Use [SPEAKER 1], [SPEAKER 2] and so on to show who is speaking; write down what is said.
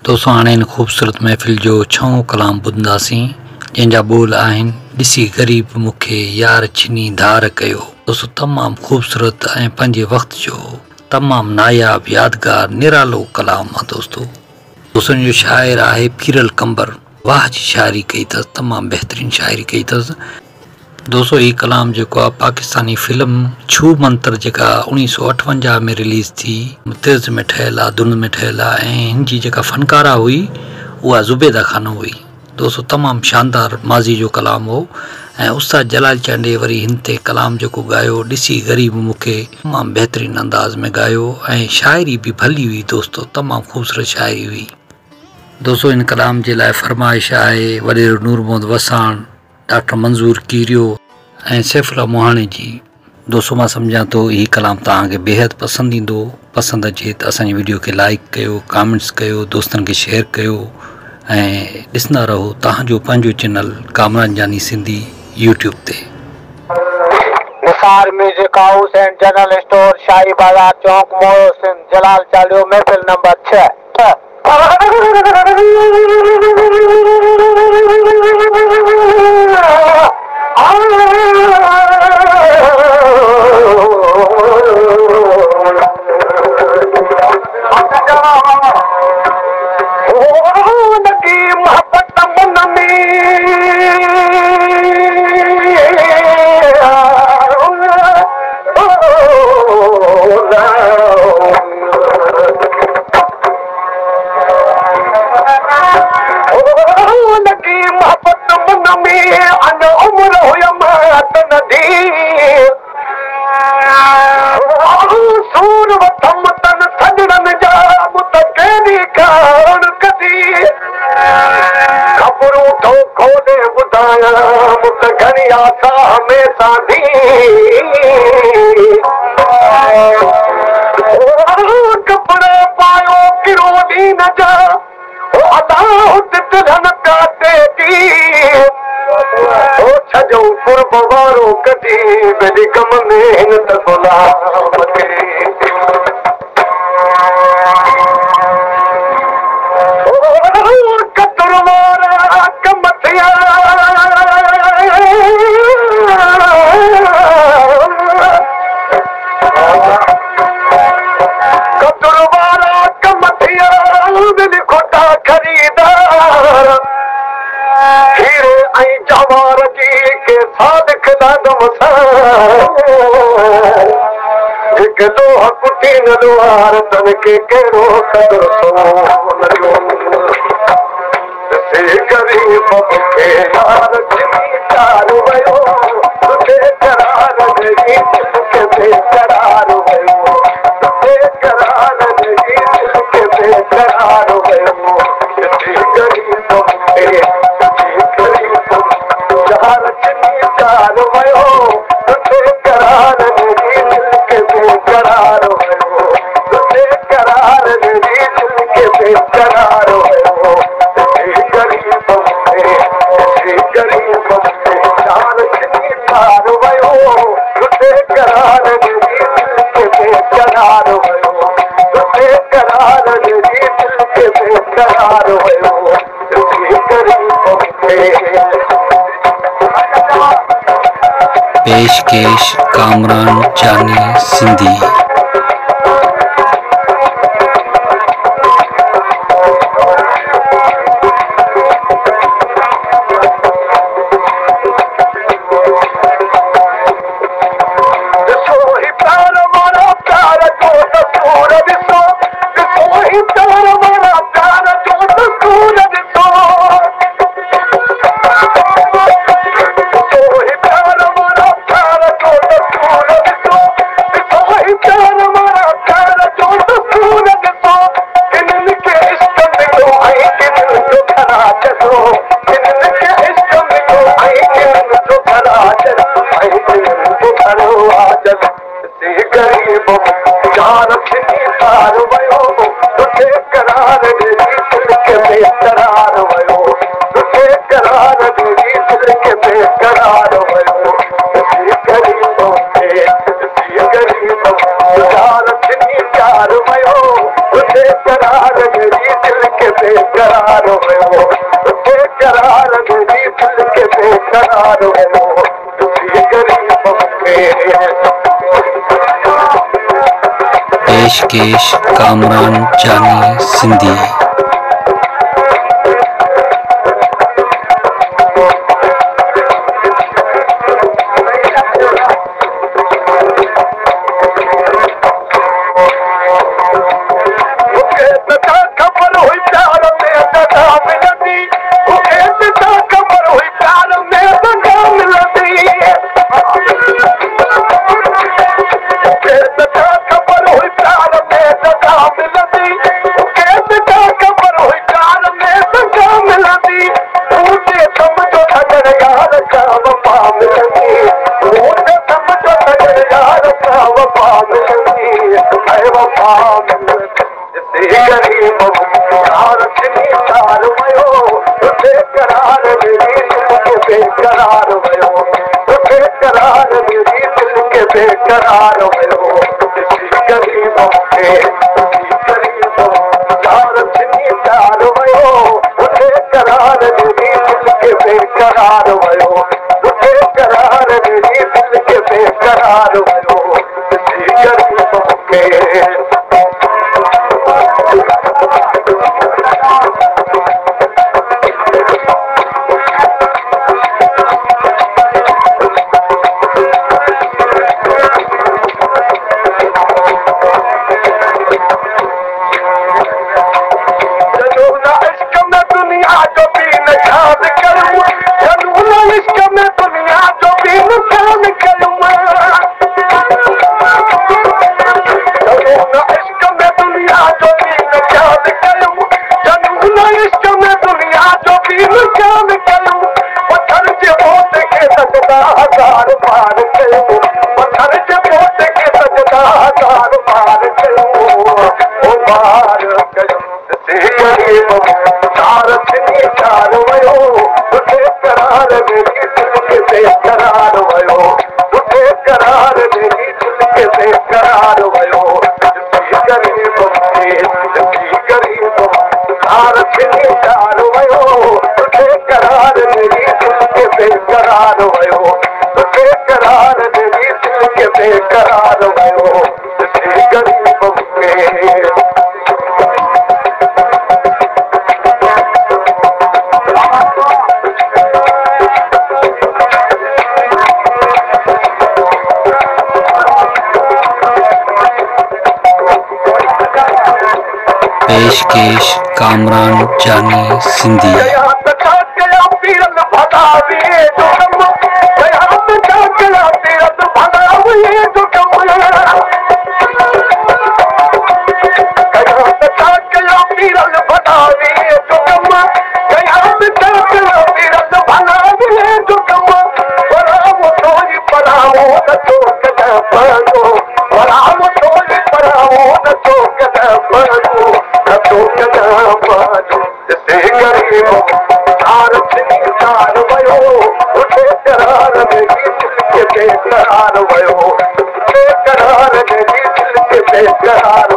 [SPEAKER 1] दोस्तों हाणे इन खूबसूरत महफ़िल जो छहों कलाम ॿुधंदासीं जंहिंजा ॿोल आहिनि ॾिसी ग़रीब मूंखे यार छिनी धार कयो। दोस्तों तमामु खूबसूरत ऐं पंहिंजे वक़्त जो तमामु नायाब यादगार निरालो कलाम आहे। दोस्तों जो शाइर आहे पीरल कंबर। वाह जी शाइरी कई अथसि, तमामु बहितरीनु शाइरी कई अथसि। दोस्तों ही कलाम जेको आहे पाकिस्तानी फिल्म छू मंतर जेका 1958 में रिलीज़ थी, तिर्ज़ में ठहियलु आहे, धुन में ठहियलु आहे ऐं हिन जी जेका फ़नकारा हुई उहा ज़ुबैदा ख़ानम हुई। दोस्तों तमामु शानदार माज़ी जो कलाम हो ऐं उस्ताद जलाल चांडे वरी हिन ते कलाम जेको ॻायो ॾिसी ग़रीब मूंखे तमामु बहितरीनु अंदाज़ में ॻायो ऐं शाइरी बि भली हुई। दोस्तों तमामु ख़ूबसूरत शाइरी हुई। दोस्तों इन कलाम जे लाइ फरमाइश आहे वॾेरो नूर मोहम्मद वसाण, डॉक्टर मंज़ूर कीरियो ऐं सैफुल्ला मोहाणी जी। दोस्तों मां सम्झां थो ही कलाम तव्हांखे बेहद पसंदि ईंदो। पसंदि अचे त असांजी वीडियो खे लाइक कयो, कमेंट्स कयो, दोस्तनि खे शेयर कयो ऐं ॾिसंदा रहो तव्हांजो पंहिंजो चैनल कामरान जानी सिंधी यूट्यूब ते।
[SPEAKER 2] Nisar music house and general store, Shahi Bazaar Chowk, मोयो Sindh, जलाल चालियो, महफिल नंबर 6। कपड़े पायो किरो दीन जा छो कुर्ब वारो कटी बेदी कम में हिन दफ़ला कतर वारा कम थिया खोटा खरीदार हीरे ऐं जवार जी के सादिक दादम जेके लोह कुटी न लोहार तन के कहिड़ो कदर से गरीब मूंखे यार छिनी चार वियो तुझे करार जगी के बेकरार वियो तुझे करार जगी के बेकरार वियो गरीब मूंखे यार छिनी चार वियो तुझे करार जगी के बेकरार वियो तुझे करार जगी के बेकरार वियो गरीब मूंखे यार छिनी चार वियो तुझे करार जगी के बेकरार वियो तुझे करार जगी के बेकरार वियो गरीब मूंखे।
[SPEAKER 1] पेशकेश कामरान जानी सिंधी।
[SPEAKER 2] Hey,
[SPEAKER 1] पेशकेश कामरान जानी सिंधी। पेशकेश कामरान जानी सिंधी।
[SPEAKER 2] करार